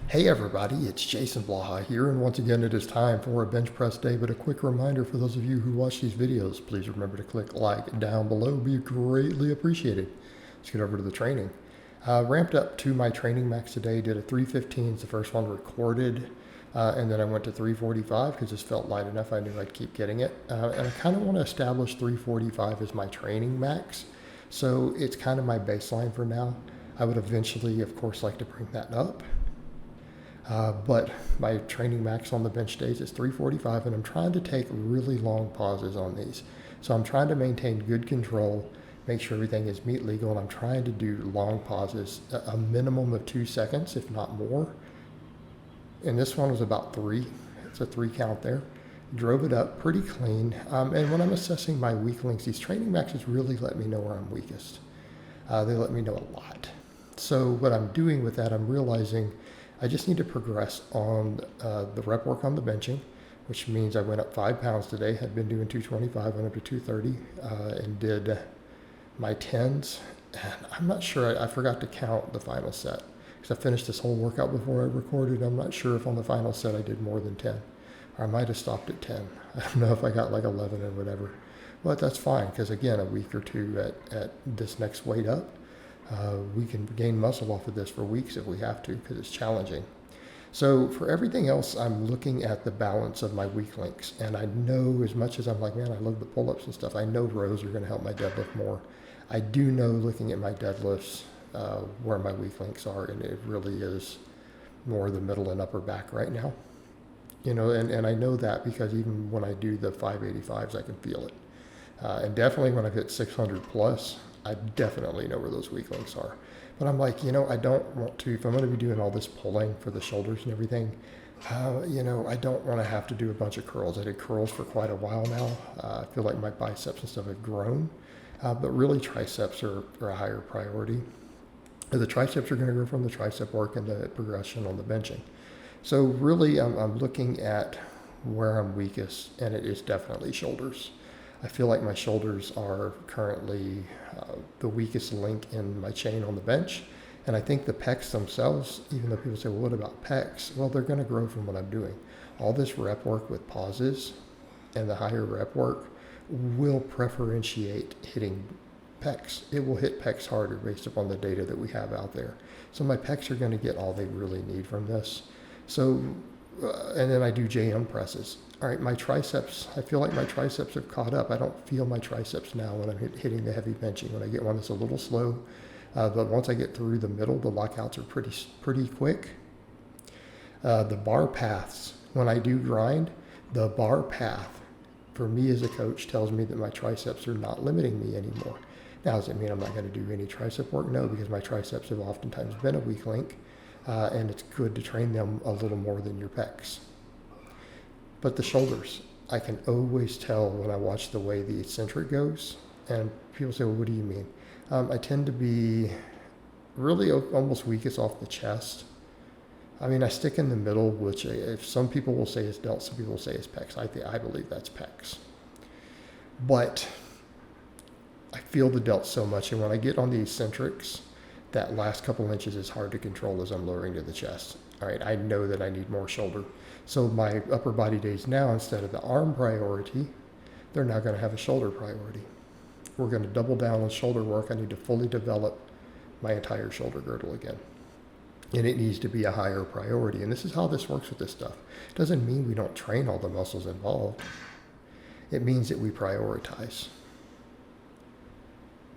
Hey everybody, it's Jason Blaha here, and once again it is time for a bench press day. But a quick reminder for those of you who watch these videos, please remember to click like down below, be greatly appreciated. Let's get over to the training. Ramped up to my training max today, did a 315s, the first one recorded, and then I went to 345 because this felt light enough. I knew I'd keep getting it, and I kind of want to establish 345 as my training max, so it's kind of my baseline for now. I would eventually, of course, like to bring that up. But my training max on the bench days is 345, and I'm trying to take really long pauses on these. So I'm trying to maintain good control, make sure everything is meet legal, and I'm trying to do long pauses, a minimum of 2 seconds, if not more. And this one was about 3. It's a 3 count there. Drove it up pretty clean. And when I'm assessing my weak links, these training maxes really let me know where I'm weakest. They let me know a lot. So what I'm doing with that, I'm realizing I just need to progress on the rep work on the benching, which means I went up 5 pounds today. Had been doing 225, went up to 230, and did my 10s. And I'm not sure, I forgot to count the final set because I finished this whole workout before I recorded. I'm not sure if on the final set I did more than 10, or I might have stopped at 10. I don't know if I got like 11 or whatever, but that's fine because again, a week or two at this next weight up, we can gain muscle off of this for weeks if we have to because it's challenging. So for everything else, I'm looking at the balance of my weak links. And I know, as much as I'm like, man, I love the pull-ups and stuff, I know rows are going to help my deadlift more. I do know, looking at my deadlifts, where my weak links are, and it really is more the middle and upper back right now. And I know that because even when I do the 585s, I can feel it. And definitely when I've hit 600 plus, I definitely know where those weak links are. But I'm like, I don't want to, if I'm going to be doing all this pulling for the shoulders and everything, I don't want to have to do a bunch of curls. I did curls for quite a while now. I feel like my biceps and stuff have grown, but really triceps are a higher priority. The triceps are going to grow from the tricep work and the progression on the benching. So really, I'm looking at where I'm weakest, and it is definitely shoulders. I feel like my shoulders are currently the weakest link in my chain on the bench. And I think the pecs themselves, even though people say, well, what about pecs? Well, they're going to grow from what I'm doing. All this rep work with pauses and the higher rep work will preferentiate hitting pecs. It will hit pecs harder based upon the data that we have out there. So my pecs are going to get all they really need from this. So, and then I do JM presses. All right, my triceps, I feel like my triceps have caught up. I don't feel my triceps now when I'm hitting the heavy benching. When I get one that's a little slow, but once I get through the middle, the lockouts are pretty quick. The bar paths, when I do grind, the bar path for me as a coach tells me that my triceps are not limiting me anymore. Now, does it mean I'm not going to do any tricep work? No, because my triceps have oftentimes been a weak link, and it's good to train them a little more than your pecs. But the shoulders, I can always tell when I watch the way the eccentric goes. And people say, well, what do you mean? I tend to be really almost weakest off the chest. I mean, I stick in the middle, which if some people will say is delts, some people will say is pecs. I believe that's pecs. But I feel the delts so much. And when I get on the eccentrics, that last couple inches is hard to control as I'm lowering to the chest. All right, I know that I need more shoulder. So my upper body days now, instead of the arm priority, they're now going to have a shoulder priority. We're going to double down on shoulder work. I need to fully develop my entire shoulder girdle again. And it needs to be a higher priority. And this is how this works with this stuff. It doesn't mean we don't train all the muscles involved. It means that we prioritize.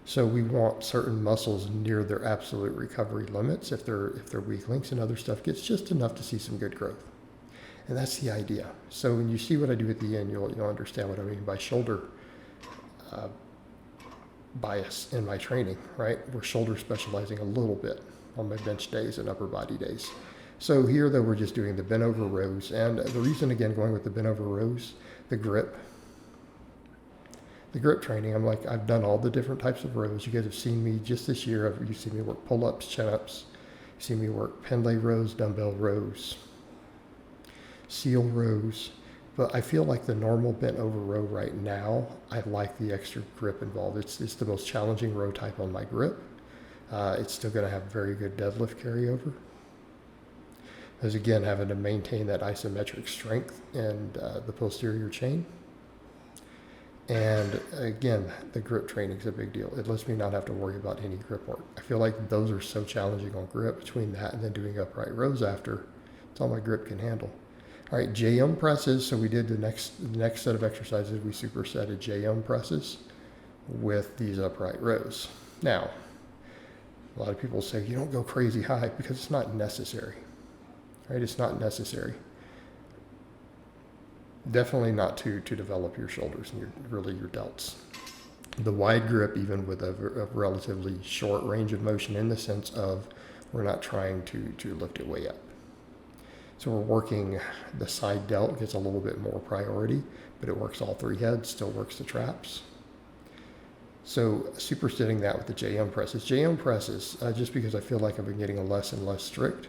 So we want certain muscles near their absolute recovery limits if they're weak links, and other stuff gets just enough to see some good growth. And that's the idea. So when you see what I do at the end, you'll understand what I mean by shoulder bias in my training, right? We're shoulder specializing a little bit on my bench days and upper body days. So here, though, we're just doing the bent over rows. And the reason, again, going with the bent over rows, the grip training, I'm like, I've done all the different types of rows. You guys have seen me just this year. You've seen me work pull-ups, chin-ups. You've seen me work pendlay rows, dumbbell rows, seal rows. But I feel like the normal bent over row right now, I like the extra grip involved. It's the most challenging row type on my grip. It's still going to have very good deadlift carryover. is again having to maintain that isometric strength in the posterior chain. And again, the grip training is a big deal. It lets me not have to worry about any grip work. I feel like those are so challenging on grip. Between that and then doing upright rows after, it's all my grip can handle. All right, JM presses. So we did the next set of exercises. We supersetted JM presses with these upright rows. Now, a lot of people say you don't go crazy high because it's not necessary. Right? It's not necessary. Definitely not to develop your shoulders and really your delts. The wide grip, even with a relatively short range of motion, in the sense of we're not trying to lift it way up. So we're working the side delt, gets a little bit more priority, but it works all three heads, still works the traps. So supersetting that with the JM presses. JM presses, just because I feel like I've been getting less and less strict,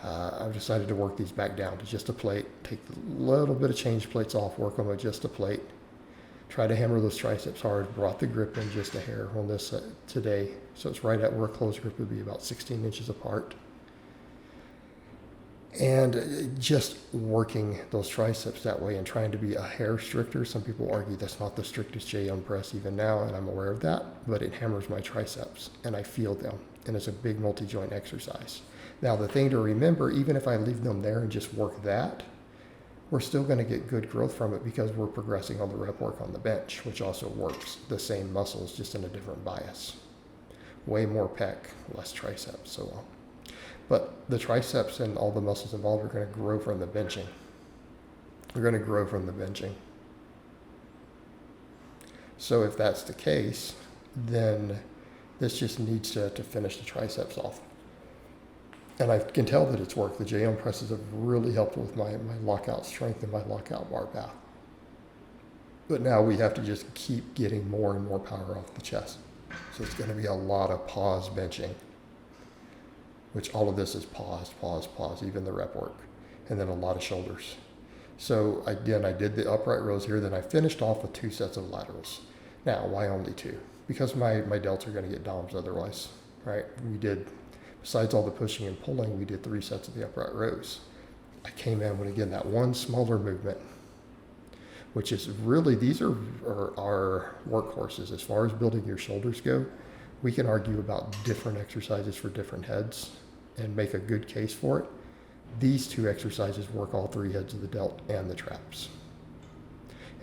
I've decided to work these back down to just a plate, take a little bit of change plates off, work them with just a plate, try to hammer those triceps hard, brought the grip in just a hair on this today. So it's right at where a closed grip would be, about 16 inches apart. And just working those triceps that way and trying to be a hair stricter. Some people argue that's not the strictest JM press even now, and I'm aware of that, but it hammers my triceps and I feel them, and it's a big multi-joint exercise. Now, the thing to remember, even if I leave them there and just work that, we're still going to get good growth from it because we're progressing on the rep work on the bench, which also works the same muscles, just in a different bias. Way more pec, less triceps, so on. But the triceps and all the muscles involved are going to grow from the benching. They're going to grow from the benching. So if that's the case, then this just needs to finish the triceps off. And I can tell that it's worked. The JM presses have really helped with my lockout strength and my lockout bar path. But now we have to just keep getting more and more power off the chest. So it's going to be a lot of pause benching, which all of this is pause, even the rep work, and then a lot of shoulders. So again, I did the upright rows here, then I finished off with 2 sets of laterals. Now, why only 2? Because my delts are going to get DOMs otherwise, right? We did, besides all the pushing and pulling, we did 3 sets of the upright rows. I came in with, again, that one smaller movement, which is really, these are our workhorses. As far as building your shoulders go, we can argue about different exercises for different heads and make a good case for it. These 2 exercises work all 3 heads of the delt and the traps.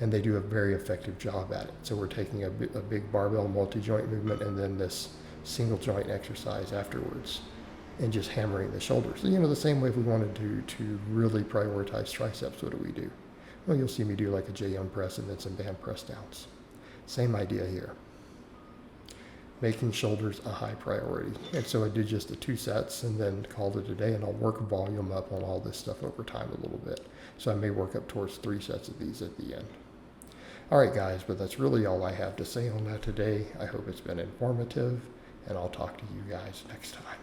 And they do a very effective job at it. So we're taking a big barbell multi-joint movement and then this single joint exercise afterwards and just hammering the shoulders. So, the same way if we wanted to really prioritize triceps, what do we do? Well, you'll see me do like a JM press and then some band press downs. Same idea here. Making shoulders a high priority. And so I did just the 2 sets and then called it a day, and I'll work volume up on all this stuff over time a little bit. So I may work up towards 3 sets of these at the end. All right, guys, but that's really all I have to say on that today. I hope it's been informative, and I'll talk to you guys next time.